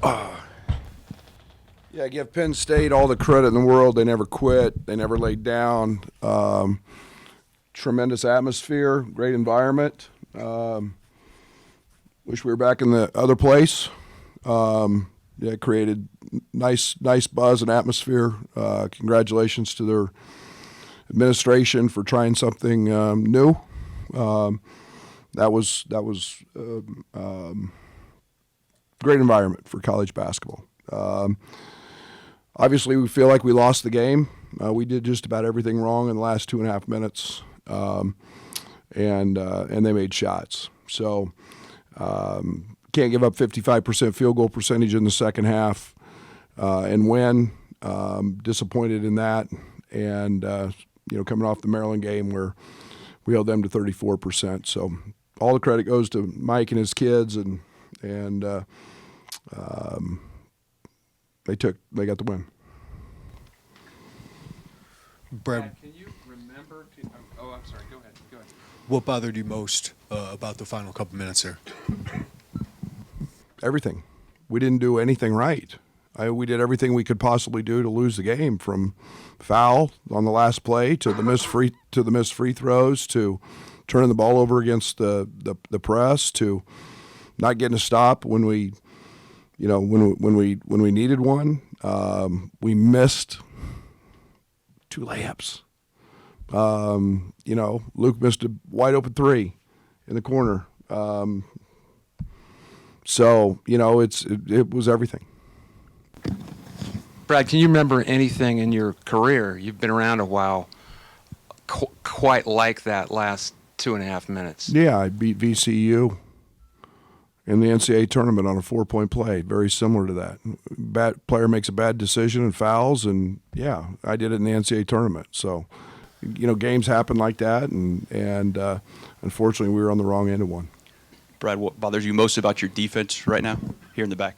Yeah, give Penn State all the credit in the world. They never quit. They never laid down. Tremendous atmosphere, great environment. Wish we were back in the other place. Yeah, it created nice buzz and atmosphere. Congratulations to their administration for trying something new. That was great environment for college basketball. Obviously, we feel like we lost the game. We did just about everything wrong in the last 2.5 minutes, and they made shots. So can't give up 55% field goal percentage in the second half and win. Disappointed in that, and coming off the Maryland game where we held them to 34%. So all the credit goes to Mike and his kids, and they got the win. Brad, can you remember? I'm sorry. Go ahead. what bothered you most about the final couple minutes there? Everything. We didn't do anything right. We did everything we could possibly do to lose the game, from foul on the last play to the missed free throws to turning the ball over against the press to not getting a stop when we needed one. We missed 2 layups. Luke missed a wide open 3 in the corner. It was everything. Brad, can you remember anything in your career? You've been around a while, quite like that last 2.5 minutes. Yeah, I beat VCU in the NCAA tournament on a 4-point play, very similar to that. Bad player makes a bad decision and fouls, and yeah, I did it in the NCAA tournament. So, games happen like that, and unfortunately, we were on the wrong end of one. Brad, what bothers you most about your defense right now, here in the back?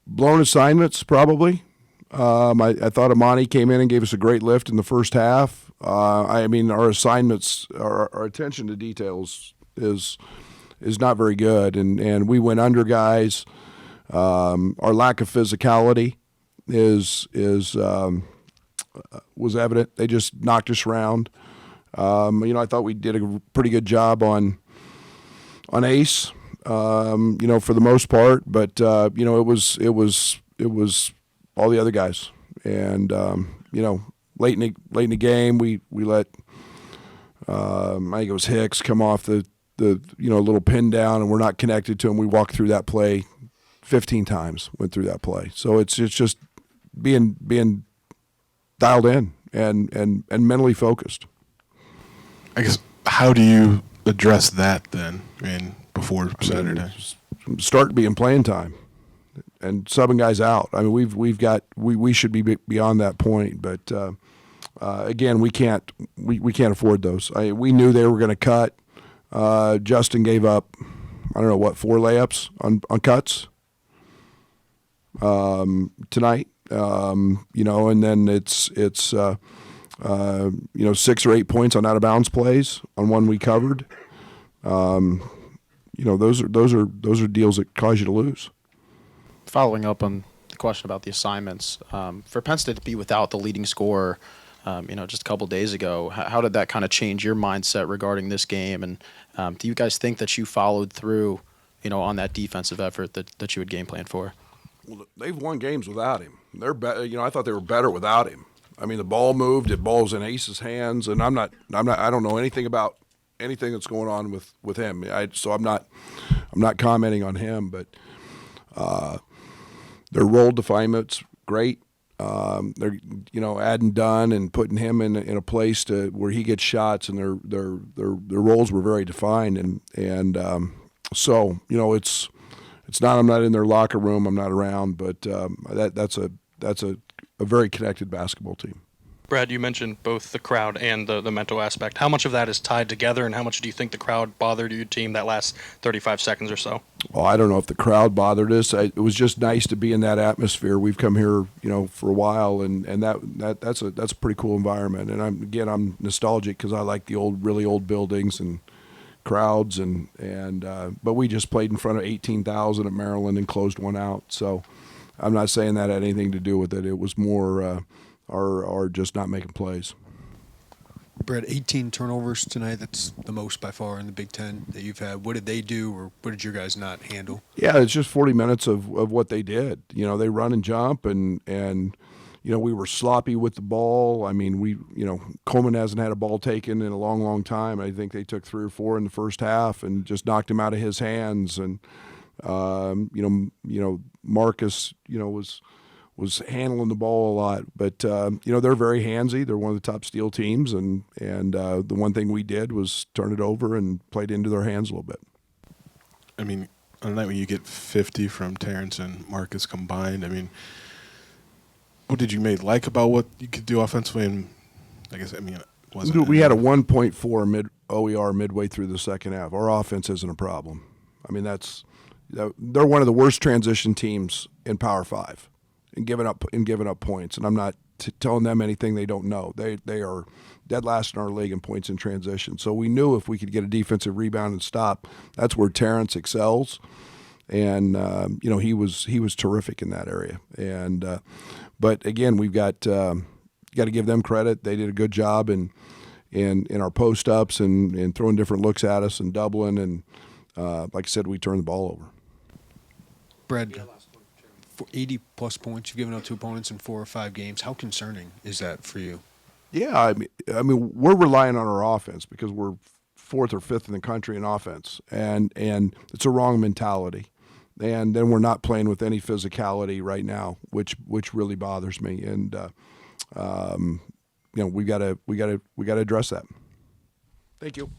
Blown assignments, probably. I thought Amani came in and gave us a great lift in the first half. Our assignments, our attention to details is not very good, and we went under guys. Our lack of physicality was evident. They just knocked us around. I thought we did a pretty good job on Ace. For the most part, but it was all the other guys, and late in the game we let I think it was Hicks come off the little pin down, and we're not connected to him. We walked through that play 15 times, went through that play. So it's just being dialed in and mentally focused. I guess, how do you address that then? Before Saturday, start being playing time and subbing guys out. We should be beyond that point, but again, we can't afford those. We knew they were going to cut. Justin gave up, 4 layups on cuts tonight. And then it's 6 or 8 points on out of bounds plays on one we covered. Those are deals that cause you to lose. Following up on the question about the assignments, for Penn State to be without the leading scorer, just a couple days ago, how did that kind of change your mindset regarding this game? And do you guys think that you followed through, on that defensive effort that you had game planned for? Well, they've won games without him. I thought they were better without him. The ball moved. The ball's in Ace's hands, and I don't know anything about anything that's going on with him. So I'm not commenting on him, but their role definement's great. They're adding Dunn and putting him in a place where he gets shots, and their roles were very defined, and so it's not I'm not in their locker room, I'm not around, but that's a very connected basketball team. Brad, you mentioned both the crowd and the mental aspect. How much of that is tied together, and how much do you think the crowd bothered your team that last 35 seconds or so? Well, I don't know if the crowd bothered us. It was just nice to be in that atmosphere. We've come here, for a while, and that's a pretty cool environment. And I'm nostalgic because I like the really old buildings and crowds, but we just played in front of 18,000 at Maryland and closed one out. So I'm not saying that had anything to do with it. It was more our just not making plays. Brett, 18 turnovers tonight. That's the most by far in the Big Ten that you've had. What did they do, or what did your guys not handle? Yeah, it's just 40 minutes of what they did. You know, they run and jump, and you know, we were sloppy with the ball. I mean, Coleman hasn't had a ball taken in a long, long time. I think they took 3 or 4 in the first half and just knocked him out of his hands. And Marcus, was handling the ball a lot. But they're very handsy. They're one of the top steel teams, and the one thing we did was turn it over and played into their hands a little bit. I mean, on a night when you get 50 from Terrence and Marcus combined, I mean, what did you like about what you could do offensively? And I guess, it wasn't. We had a 1.4 OER midway through the second half. Our offense isn't a problem. I mean, they're one of the worst transition teams in Power 5 in giving up points. And I'm not telling them anything they don't know. They are dead last in our league in points in transition. So we knew if we could get a defensive rebound and stop, that's where Terrence excels. And he was terrific in that area. And but again, we've got to give them credit. They did a good job in our post ups and throwing different looks at us and doubling. And like I said, we turned the ball over. Brett, for 80-plus points you've given up to opponents in 4 or 5 games. How concerning is that for you? Yeah, I mean, we're relying on our offense because we're 4th or 5th in the country in offense, and it's a wrong mentality. And then we're not playing with any physicality right now, which really bothers me. And we got to address that. Thank you.